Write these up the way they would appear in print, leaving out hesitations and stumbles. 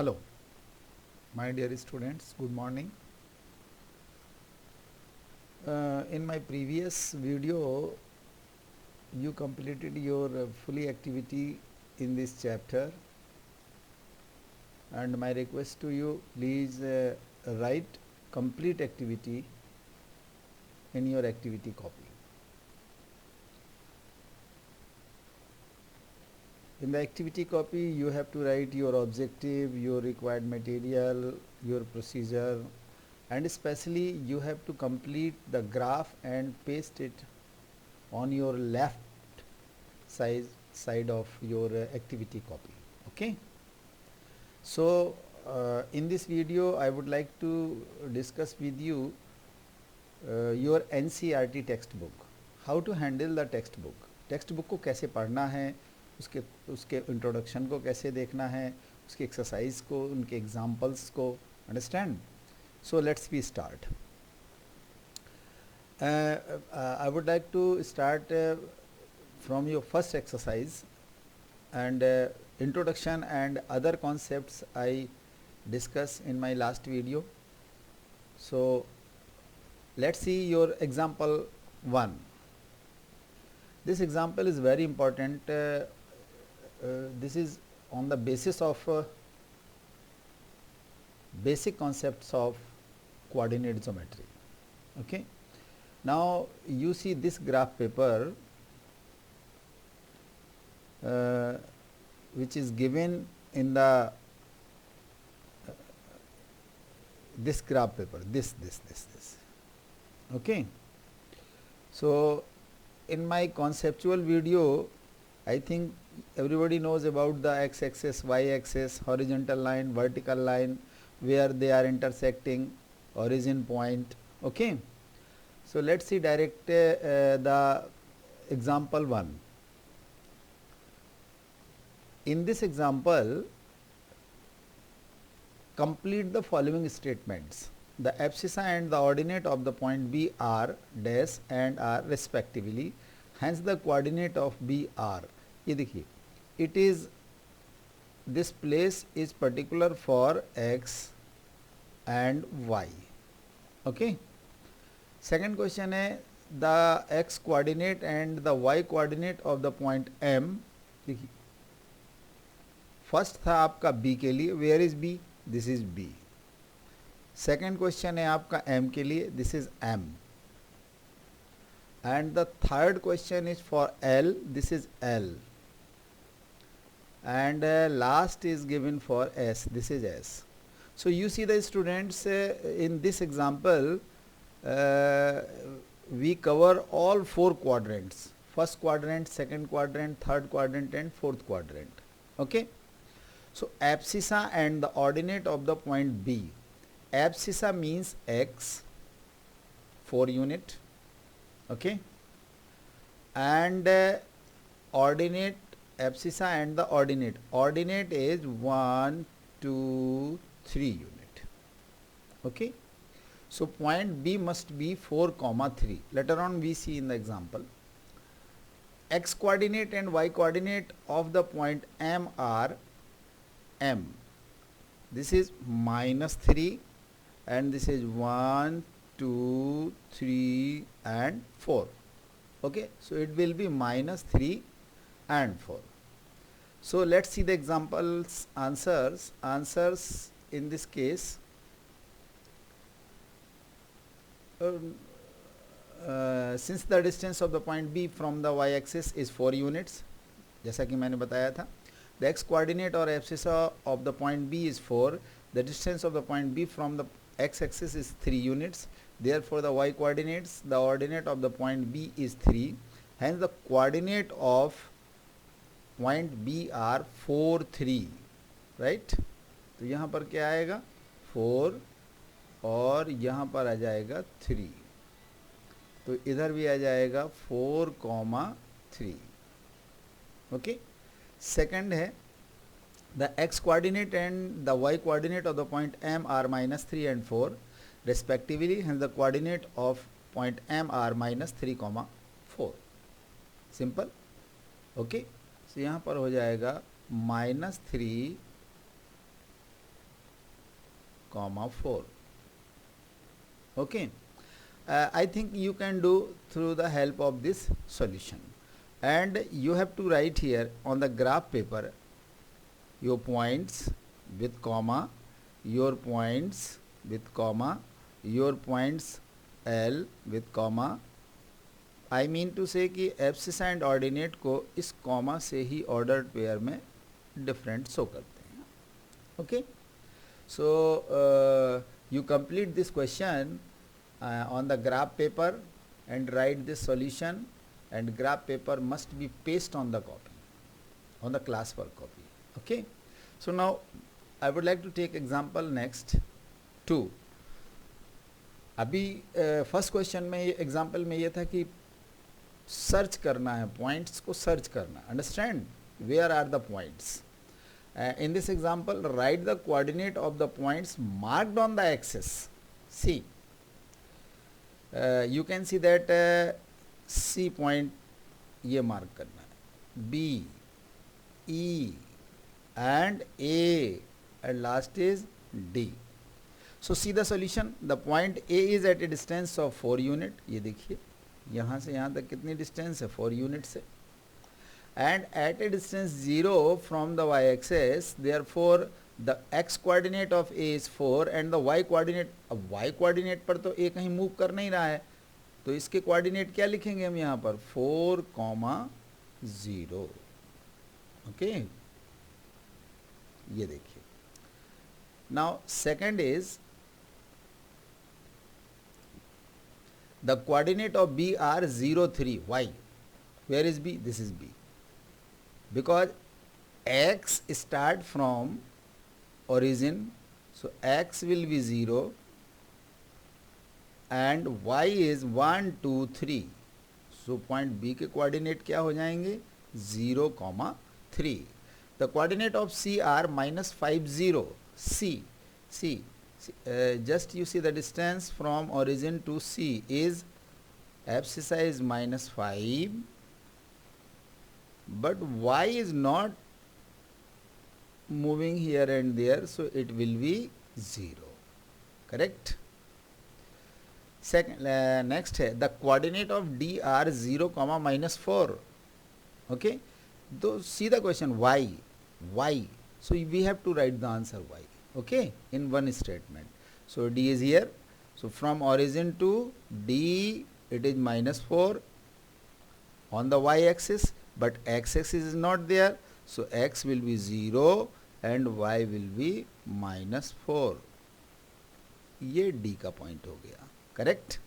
Hello, my dear students, good morning. In my previous video, you completed your fully activity in this chapter, and my request to you, please write complete activity in your activity copy. In the activity copy, you have to write your objective, your required material, your procedure, and especially you have to complete the graph and paste it on your left side of your activity copy. Okay. So in this video I would like to discuss with you your NCERT textbook, how to handle the textbook को कैसे पढ़ना है, उसके introduction को कैसे देखना है, उसके एक्सरसाइज को, उनके एग्जाम्पल्स को, understand. So let's we start. I would like to start from your first exercise, and introduction and other concepts I discussed in my last video. So let's see your example 1. This example is very important. This is on the basis of basic concepts of coordinate geometry. Okay. Now you see this graph paper which is given in the this graph paper, this. Okay. So in my conceptual video, I think everybody knows about the x-axis, y-axis, horizontal line, vertical line, where they are intersecting, origin point. Okay. So let's see direct the example 1. In this example, complete the following statements. The abscissa and the ordinate of the point B are dash and are respectively. Hence the coordinate of B are. ये देखिए, it is, this place is particular for x and y. Okay. Second question है, the x coordinate and the y coordinate of the point M. देखिए, first था आपका B के लिए, where is B, this is B. Second question है आपका M के लिए, this is M. And the third question is for L, this is L. And last is given for S, this is S. So you see the students in this example we cover all 4 quadrants, first quadrant, second quadrant, third quadrant and fourth quadrant. Okay. So abscissa and the ordinate of the point B. Abscissa means x, 4 unit. Okay. And ordinate, abscissa and the ordinate. Ordinate is 1, 2, 3 unit. Okay. So point B must be 4, 3. Later on we see in the example. X coordinate and y coordinate of the point M are M. This is -3 and this is 1, 2, 3 and 4. Okay. So it will be -3 and 4. So let's see the examples answers. Answers in this case, since the distance of the point B from the y-axis is 4 units, जैसा कि मैंने बताया था, the x coordinate or abscissa of the point B is 4, the distance of the point B from the x-axis is 3 units, therefore the y coordinates, the ordinate of the point B is 3, hence the coordinate of point B are 4, 3, right. तो यहाँ पर क्या आएगा 4 और यहाँ पर आ जाएगा 3, तो इधर भी आ जाएगा 4, 3. ओके. सेकंड है, the x coordinate and the y coordinate of the point M are -3 and 4 respectively, hence the coordinate of point M are -3, 4. Simple. Okay. तो यहाँ पर हो जाएगा -3 comma 4. Okay, I think you can do through the help of this solution, and you have to write here on the graph paper your points with comma, your points with comma, your points L with comma. I mean to say कि abscissa and ordinate को इस comma से ही ordered pair में different show करते हैं. Okay, so you complete this question on the graph paper and write this solution, and graph paper must be pasted on the copy, on the classwork copy. Okay, so now I would like to take example next 2. अभी first question में example में ये था कि search करना है, points को search करना. Understand, where are the points. In this example, write the coordinate of the points marked on the axis. See, you can see that C point ये मार्क करना है, B, E and A, and last is D. So see the solution. The point A is at a distance of 4 unit. ये देखिए यहाँ से यहाँ तक कितनी डिस्टेंस है, 4 यूनिट से. And at a distance 0 from the y-axis, therefore the x coordinate of A is 4 and the y coordinate, अब y coordinate पर तो A कहीं मूव कर नहीं रहा है, तो इसके कोऑर्डिनेट क्या लिखेंगे हम यहाँ पर, 4, 0. ओके, ये देखिए. Now second is the coordinate of B are 0, 3. Why? Where is B? This is B. Because x start from origin, so x will be 0 and y is 1, 2, 3. So point B के coordinate क्या हो जाएंगे, 0, 3. The coordinate of C are -5, 0. C. Just you see the distance from origin to C is abscissa is -5, but y is not moving here and there, so it will be 0. Correct. Second, next है the coordinate of D are 0, -4. Okay, so see the question, why, so we have to write the answer y. Okay, in one statement. So D is here, so from origin to D it is -4 on the y-axis, but x-axis is not there, so x will be 0 and y will be -4. ये D का point हो गया. Correct.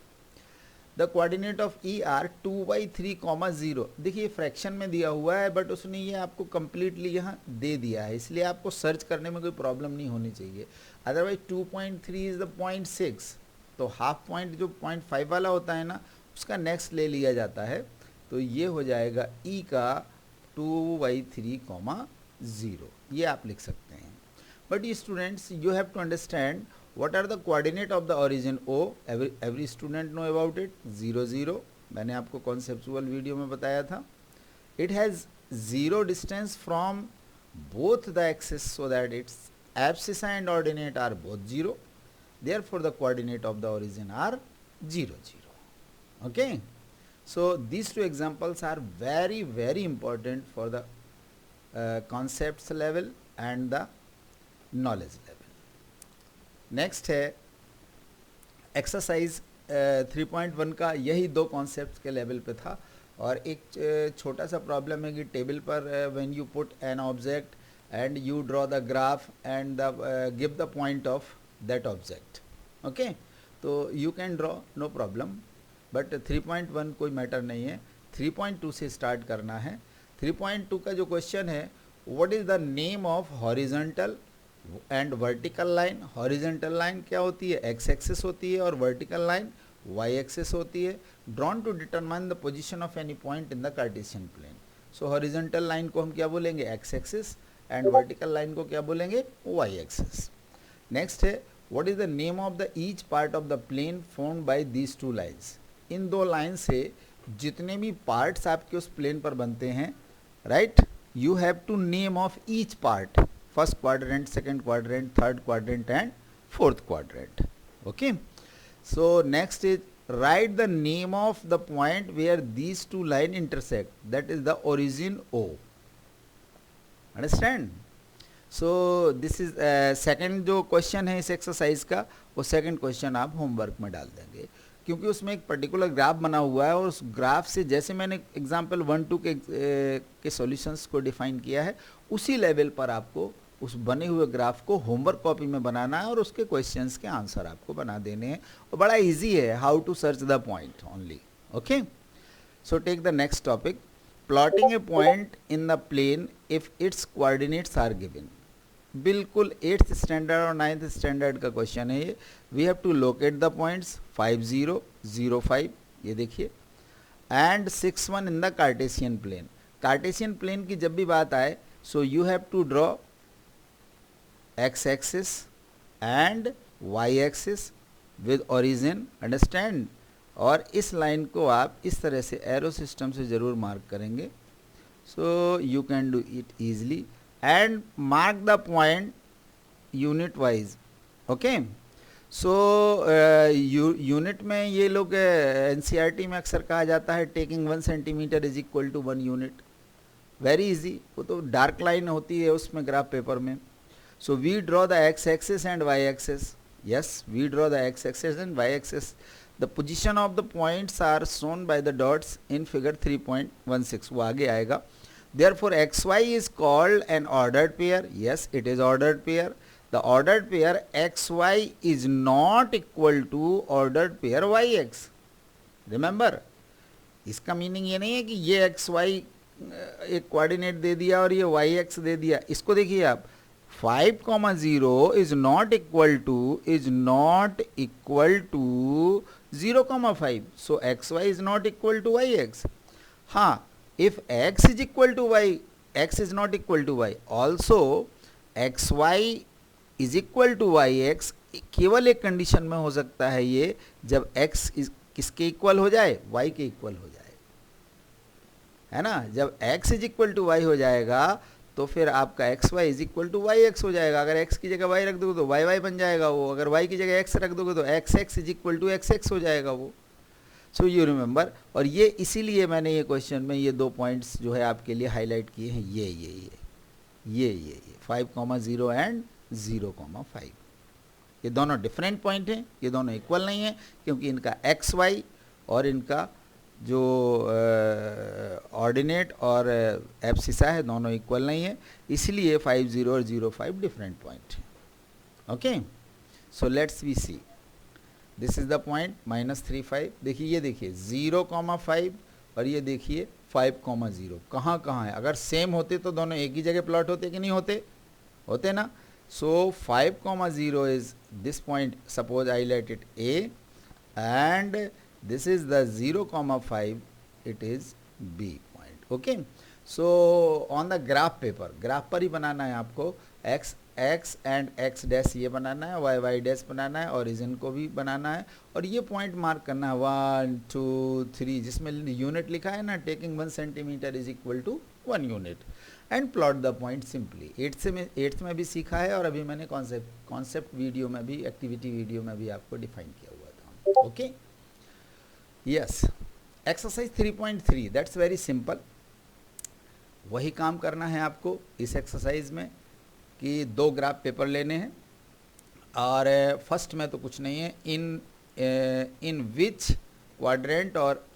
The coordinate of E are 2/3, 0. देखिए fraction में दिया हुआ है, but उसने ये आपको कम्प्लीटली यहाँ दे दिया है, इसलिए आपको सर्च करने में कोई प्रॉब्लम नहीं होनी चाहिए. अदरवाइज 2.3 इज द 0.6, तो हाफ पॉइंट जो 0.5 वाला होता है ना, उसका नेक्स्ट ले लिया जाता है, तो ये हो जाएगा E का 2/3, 0. ये आप लिख सकते हैं. But students, you have to understand what are the coordinate of the origin O. every student know about it. 0, 0 मैंने आपको conceptual वीडियो में बताया था. it has 0 distance from both the axes, so that its abscissa and ordinate are both 0. therefore the coordinate of the origin are 0, 0. Okay, so these two examples are very, very important for the concepts level and the knowledge level. Next है exercise 3.1 का, यही 2 concept के level पे था. और एक छोटा सा प्रॉब्लम है कि टेबल पर when you put an object and you draw the graph and give the point of that object. Okay, तो you can draw, no problem, but 3.1 कोई मैटर नहीं है. 3.2 से स्टार्ट करना है. 3.2 का जो क्वेश्चन है, what is the name of horizontal and vertical line. Horizontal line क्या होती है, एक्स एक्सिस होती है, और वर्टिकल लाइन वाई एक्सिस होती है. Drawn to determine the position of any point in the Cartesian plane. So horizontal line को हम क्या बोलेंगे, X axis, and vertical line को क्या बोलेंगे, वाई एक्सिस. नेक्स्ट है, what is the name of the each part of the plane formed by these 2 lines. इन 2 line से जितने भी पार्ट्स आपके उस प्लेन पर बनते हैं, right, you have to name of each part. First quadrant, second quadrant, third quadrant and fourth quadrant. Okay, so next is write the name of the point where these two lines intersect, that is the origin O. Understand? So this is second जो question है इस exercise का, वो second question आप homework में डाल देंगे, क्योंकि उसमें एक पर्टिकुलर ग्राफ बना हुआ है और उस ग्राफ से जैसे मैंने एग्जांपल 1-2 के सॉल्यूशंस को डिफाइन किया है, उसी लेवल पर आपको उस बने हुए ग्राफ को होमवर्क कॉपी में बनाना है और उसके क्वेश्चंस के आंसर आपको बना देने हैं, और बड़ा इजी है, how to search the point only. Okay, so take the next topic, plotting a point in the plane if its coordinates are given. बिल्कुल 8th स्टैंडर्ड और 9th स्टैंडर्ड का क्वेश्चन है ये. We have to locate the points 5 0 0 5, ये देखिए, and 6 1 in the Cartesian plane. Cartesian plane की जब भी बात आए, so you have to draw x axis and y axis with origin, understand? और इस लाइन को आप इस तरह से एरो सिस्टम से ज़रूर मार्क करेंगे. So you can do it easily and mark the point unit wise. Okay, so unit में ये लोग एनसीईआरटी में अक्सर कहा जाता है taking 1 centimetre is equal to 1 unit. Very easy, वो तो डार्क लाइन होती है उसमें ग्राफ पेपर में. So we draw the x-axis and y-axis. Yes, we draw the x-axis and y-axis. The position of the points are shown by the dots in figure 3.16. वो आगे आएगा. Therefore, xy is called an ordered pair. Yes, it is ordered pair. The ordered pair xy is not equal to ordered pair yx. Remember, इसका meaning ये नहीं है कि ये xy एक कोऑर्डिनेट दे दिया और ये yx दे दिया. इसको देखिए आप, 5, 0 is not equal to 0, 5. So xy is not equal to yx. हाँ, if x is equal to y, x is not equal to y. Also xy is equal to yx केवल एक कंडीशन में हो सकता है ये, जब x किसके इक्वल हो जाए, y के इक्वल हो जाए, है ना. जब x is equal to y हो जाएगा तो फिर आपका X Y is equal to Y X हो जाएगा. अगर x की जगह y रख दोगे तो वाई वाई बन जाएगा वो. अगर y की जगह x रख दोगे तो X X is equal to X X हो जाएगा वो. So you remember. और ये इसीलिए मैंने ये क्वेश्चन में ये 2 पॉइंट्स जो है आपके लिए हाईलाइट किए हैं, ये 5,0 एंड 0,5. ये दोनों डिफरेंट पॉइंट हैं, ये दोनों इक्वल नहीं है, क्योंकि इनका एक्स वाई और इनका जो ऑर्डिनेट और एब्सिसा है दोनों इक्वल नहीं है, इसलिए 5 0 और 0 5 डिफरेंट पॉइंट है. Okay, so let's we see. This is the point -3 5. देखिए, ये देखिए 0,5 और ये देखिए 5,0. कहाँ कहाँ है? अगर सेम होते तो दोनों एक ही जगह प्लॉट होते कि नहीं होते? होते ना. सो 5,0 is this point, suppose I let it A, and this is the 0,5, it is B point. Okay, so on the graph paper, graph पर ही बनाना है आपको. x x and x dash ये बनाना है, y y डैश बनाना है, origin को भी बनाना है, और ये पॉइंट मार्क करना है 1 2 3, जिसमें यूनिट लिखा है ना, taking 1 centimetre is equal to 1 unit, and plot the point simply. 8th में भी सीखा है और अभी मैंने कॉन्सेप्ट वीडियो में भी, एक्टिविटी वीडियो में भी आपको डिफाइन किया हुआ था. Okay, yes. Exercise 3.3, that's very simple. वही काम करना है आपको इस एक्सरसाइज में कि 2 ग्राफ पेपर लेने हैं, और फर्स्ट में तो कुछ नहीं है. इन विच क्वाड्रेंट और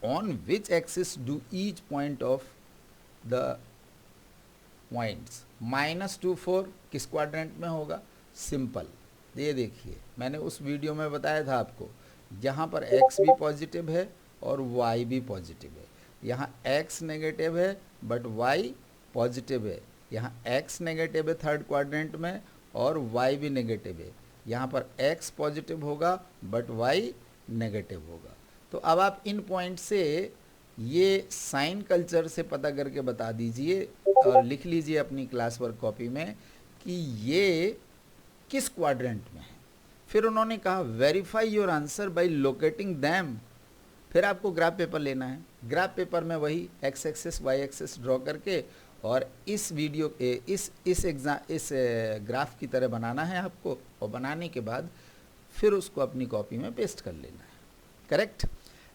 on which axis do each point of the points -2 4 किस क्वाड्रेंट में होगा? सिंपल. ये देखिए, मैंने उस वीडियो में बताया था आपको, यहाँ पर x भी पॉजिटिव है और y भी पॉजिटिव है. यहाँ x नेगेटिव है बट y पॉजिटिव है. यहाँ x नेगेटिव है थर्ड क्वाड्रेंट में और y भी नेगेटिव है. यहाँ पर x पॉजिटिव होगा बट y नेगेटिव होगा. तो अब आप इन पॉइंट से ये साइन कल्चर से पता करके बता दीजिए और लिख लीजिए अपनी क्लास वर्क कॉपी में कि ये किस क्वाड्रेंट में है. फिर उन्होंने कहा verify your answer by locating them. फिर आपको ग्राफ पेपर लेना है. ग्राफ पेपर में वही x axis y axis draw करके और इस वीडियो इस ग्राफ की तरह बनाना है आपको, और बनाने के बाद फिर उसको अपनी कॉपी में पेस्ट कर लेना है। करेक्ट।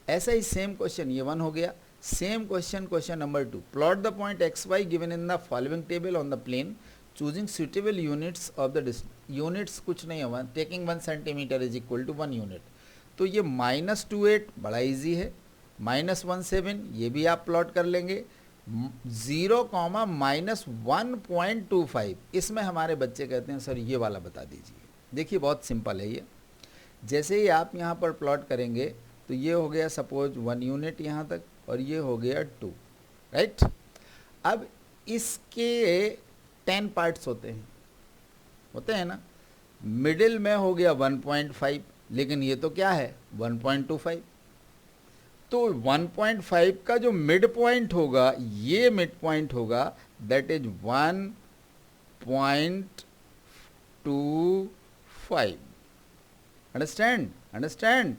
ऐसा ही सेम क्वेश्चन ये 1 हो गया। Same question number 2, plot the point X Y given in the following table on the plane choosing suitable units of the units कुछ नहीं होगा, taking 1 centimetre is equal to 1 unit. तो ये -28 बड़ा इजी है, -17 ये भी आप प्लॉट कर लेंगे, 0, -1.25 इसमें हमारे बच्चे कहते हैं सर ये वाला बता दीजिए। देखिए बहुत सिंपल है ये। जैसे ही आप यहाँ पर प्लॉट करेंगे तो ये हो गया सपोज 1 यूनिट यहाँ तक, और ये हो गया 2, राइट। अब इसके 10 पार्ट्स होते हैं ना, मिडिल में हो गया 1.5, लेकिन ये तो क्या है 1.25। तो 1.5 का जो मिड पॉइंट होगा, ये मिड पॉइंट होगा, that is 1.25। Understand,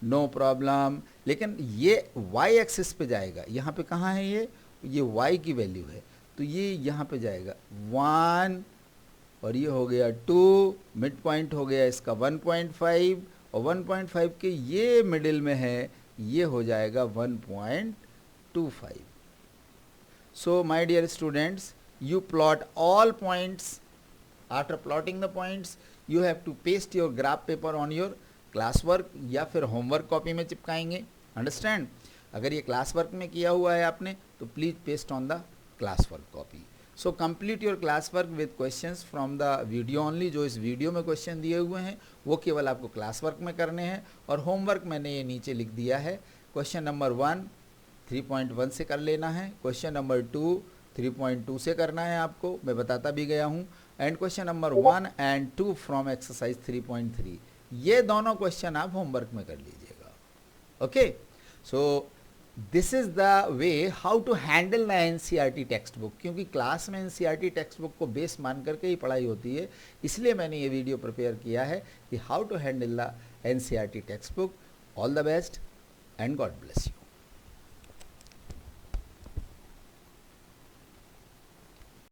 no problem. लेकिन ये y एक्सिस पे जाएगा, यहाँ पे कहाँ है ये y की वैल्यू है, तो ये यहाँ पे जाएगा 1, और ये हो गया 2, मिड पॉइंट हो गया इसका 1.5, और 1.5 के ये मिडिल में है, ये हो जाएगा 1.25। So my dear students, you plot all points. After plotting the points, you have to paste your graph paper on your class work या फिर homework कॉपी में चिपकाएंगे। अंडरस्टैंड। अगर ये क्लास वर्क में किया हुआ है आपने तो please paste on the class work copy. So complete your class work with questions from the video only. जो इस वीडियो में क्वेश्चन दिए हुए हैं वो केवल आपको क्लास वर्क में करने हैं, और होमवर्क मैंने ये नीचे लिख दिया है। क्वेश्चन नंबर 1 3.1 से कर लेना है, क्वेश्चन नंबर 2 3.2 से करना है आपको, मैं बताता भी गया हूँ, and question number 1 and 2 from exercise 3.3। ये दोनों क्वेश्चन आप होमवर्क में कर लीजिएगा। Okay, so this is the way how to handle the NCERT text book. क्योंकि क्लास में एनसीईआरटी टेक्स्ट बुक को बेस मान करके ही पढ़ाई होती है, इसलिए मैंने ये वीडियो प्रिपेयर किया है कि how to handle the NCERT text book. All the best and God bless you.